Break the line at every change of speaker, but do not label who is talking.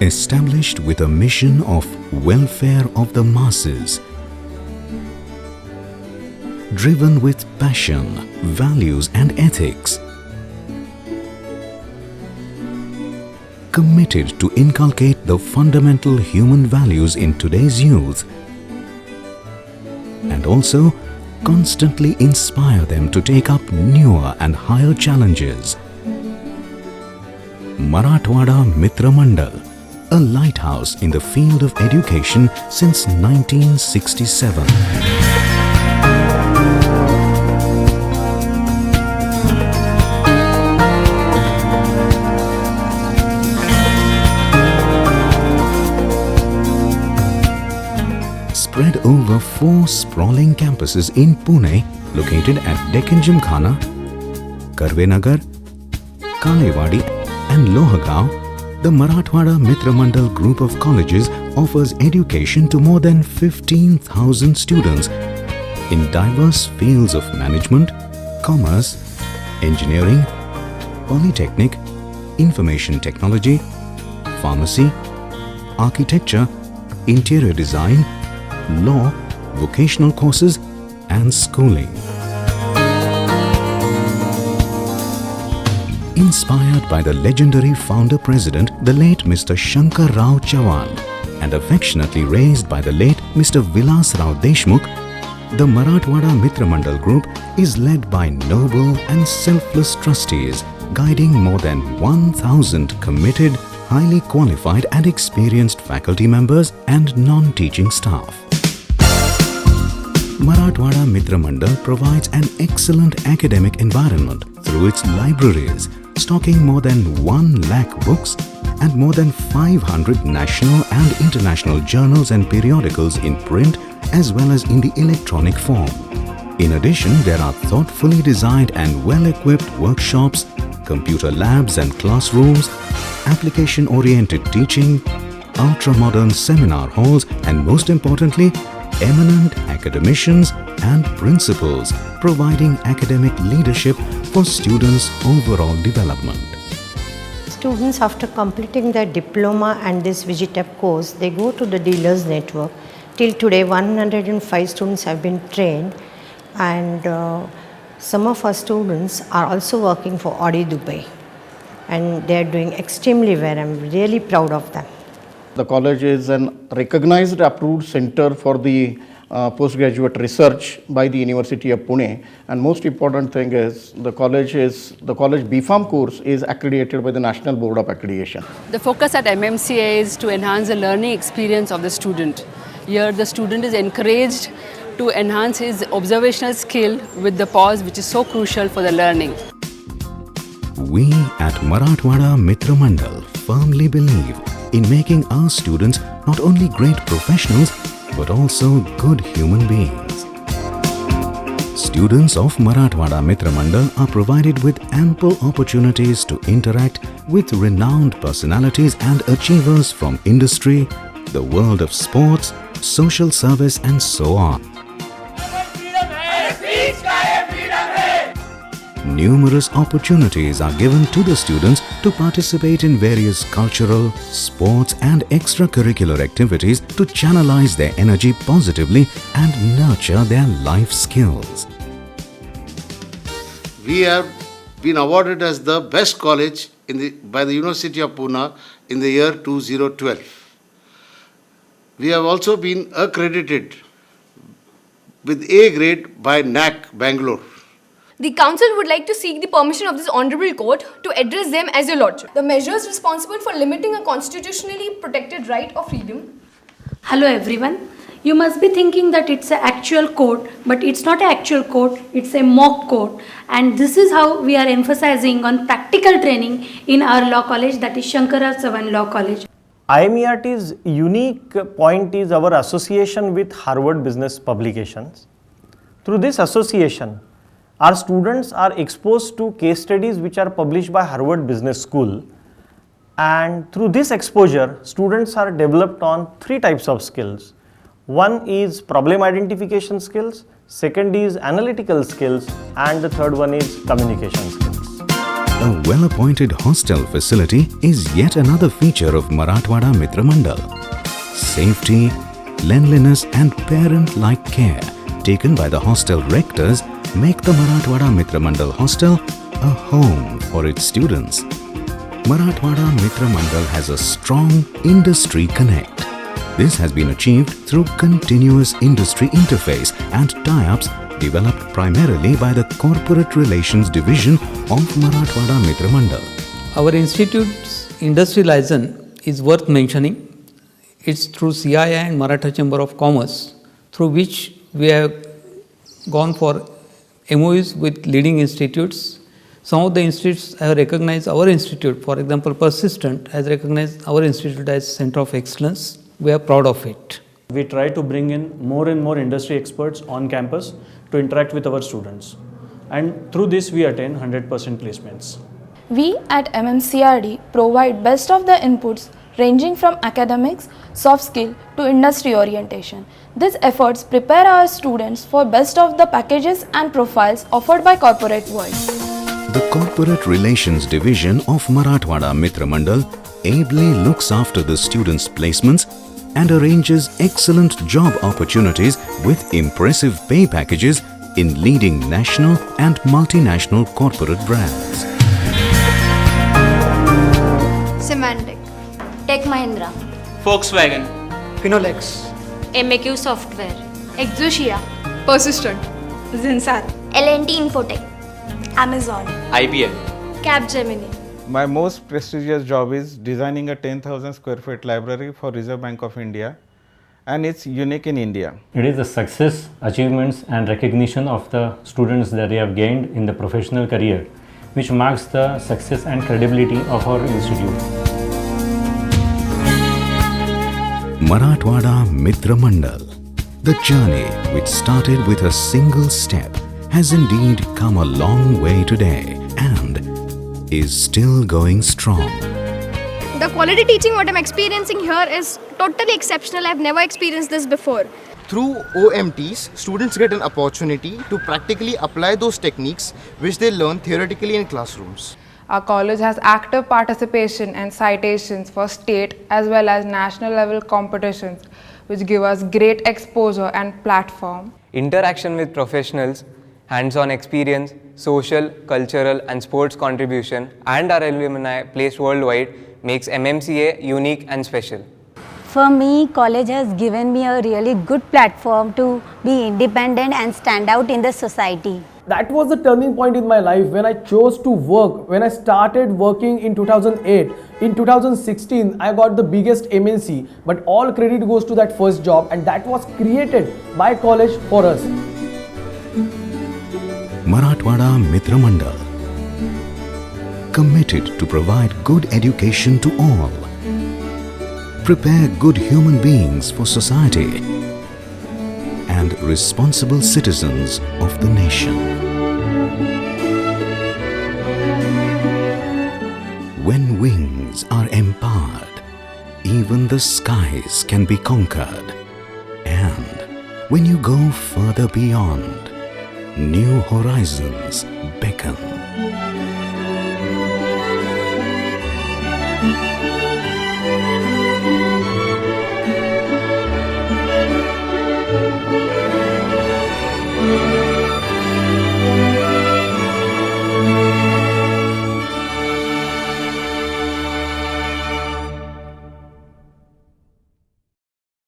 Established with a mission of welfare of the masses, driven with passion, values and ethics, committed to inculcate the fundamental human values in today's youth, and also constantly inspire them to take up newer and higher challenges. Marathwada Mitra Mandal, a lighthouse in the field of education since 1967. Spread over 4 sprawling campuses in Pune, located at Deccan Gymkhana, Karvenagar, Kalewadi and Lohagaon, the Marathwada Mitra Mandal group of colleges offers education to more than 15,000 students in diverse fields of management, commerce, engineering, polytechnic, information technology, pharmacy, architecture, interior design, law, vocational courses and schooling. Inspired by the legendary founder-president, the late Mr. Shankar Rao Chavan, and affectionately raised by the late Mr. Vilas Rao Deshmukh, the Marathwada Mitra Mandal Group is led by noble and selfless trustees, guiding more than 1,000 committed, highly qualified and experienced faculty members and non-teaching staff. Marathwada Mitra Mandal provides an excellent academic environment through its libraries, stocking more than 1 lakh books and more than 500 national and international journals and periodicals in print as well as in the electronic form. In addition, there are thoughtfully designed and well-equipped workshops, computer labs and classrooms, application-oriented teaching, ultra-modern seminar halls and most importantly, eminent academicians and principals providing academic leadership for students' overall development.
Students, after completing their diploma and this VGTEP course, they go to the dealers network. Till today, 105 students have been trained, and some of our students are also working for Audi Dubai, and they are doing extremely well. I'm really proud of them.
The college is an recognized approved center for the postgraduate research by the University of Pune, and most important thing is the college BPharm course is accredited by the National Board of Accreditation.
The focus at MMCA is to enhance the learning experience of the student. Here the student is encouraged to enhance his observational skill with the pause, which is so crucial for the learning.
We at Marathwada Mitra Mandal firmly believe in making our students not only great professionals but also good human beings. Students of Marathwada Mitra Mandal are provided with ample opportunities to interact with renowned personalities and achievers from industry, the world of sports, social service and so on. Numerous opportunities are given to the students to participate in various cultural, sports and extracurricular activities to channelize their energy positively and nurture their life skills.
We have been awarded as the best college by the University of Pune in the year 2012. We have also been accredited with A grade by NAC Bangalore.
The Council would like to seek the permission of this Honourable Court to address them as your Lordship. The measures responsible for limiting a constitutionally protected right of freedom.
Hello everyone. You must be thinking that it's an actual court, but it's not an actual court, it's a mock court. And this is how we are emphasizing on practical training in our law college, that is Shankara Chavan Law College.
IMERT's unique point is our association with Harvard Business Publications. Through this association, our students are exposed to case studies which are published by Harvard Business School, and through this exposure, students are developed on 3 types of skills. One is problem identification skills, second is analytical skills, and the third one is communication skills.
A well-appointed hostel facility is yet another feature of Marathwada Mitra Mandal. Safety, cleanliness and parent-like care taken by the hostel rectors make the Marathwada Mitra Mandal hostel a home for its students. Marathwada Mitra Mandal has a strong industry connect. This has been achieved through continuous industry interface and tie-ups developed primarily by the Corporate Relations Division of Marathwada Mitra Mandal.
Our institute's industry license is worth mentioning. It's through CII and Maratha Chamber of Commerce, through which we have gone for MOUs with leading institutes. Some of the institutes have recognized our institute. For example, Persistent has recognized our institute as Center of Excellence. We are proud of it.
We try to bring in more and more industry experts on campus to interact with our students. And through this, we attain 100% placements.
We at MMCRD provide best of the inputs ranging from academics, soft skill to industry orientation. These efforts prepare our students for best of the packages and profiles offered by corporate world.
The Corporate Relations Division of Marathwada Mitra Mandal ably looks after the students' placements and arranges excellent job opportunities with impressive pay packages in leading national and multinational corporate brands.
Semantic,
Tech Mahindra,
Volkswagen,
Finolex,
MAQ Software,
Exosia, Persistent,
Zinsat,
L&T Infotech,
Amazon,
IBM,
Capgemini.
My most prestigious job is designing a 10,000 square feet library for Reserve Bank of India, and it's unique in India.
It is the success, achievements and recognition of the students that they have gained in the professional career which marks the success and credibility of our institute.
Marathwada Mitra Mandal. The journey which started with a single step has indeed come a long way today and is still going strong.
The quality teaching what I'm experiencing here is totally exceptional. I've never experienced this before.
Through OMTs, students get an opportunity to practically apply those techniques which they learn theoretically in classrooms.
Our college has active participation and citations for state as well as national level competitions, which give us great exposure and platform.
Interaction with professionals, hands-on experience, social, cultural and sports contribution and our alumni placed worldwide makes MMCA unique and special.
For me, college has given me a really good platform to be independent and stand out in the society.
That was the turning point in my life when I chose to work. When I started working in 2008, in 2016 I got the biggest MNC, but all credit goes to that first job, and that was created by college for us.
Marathwada Mitra Mandal, committed to provide good education to all, prepare good human beings for society and responsible citizens of the nation. When wings are empowered, even the skies can be conquered. And when you go further beyond, new horizons beckon.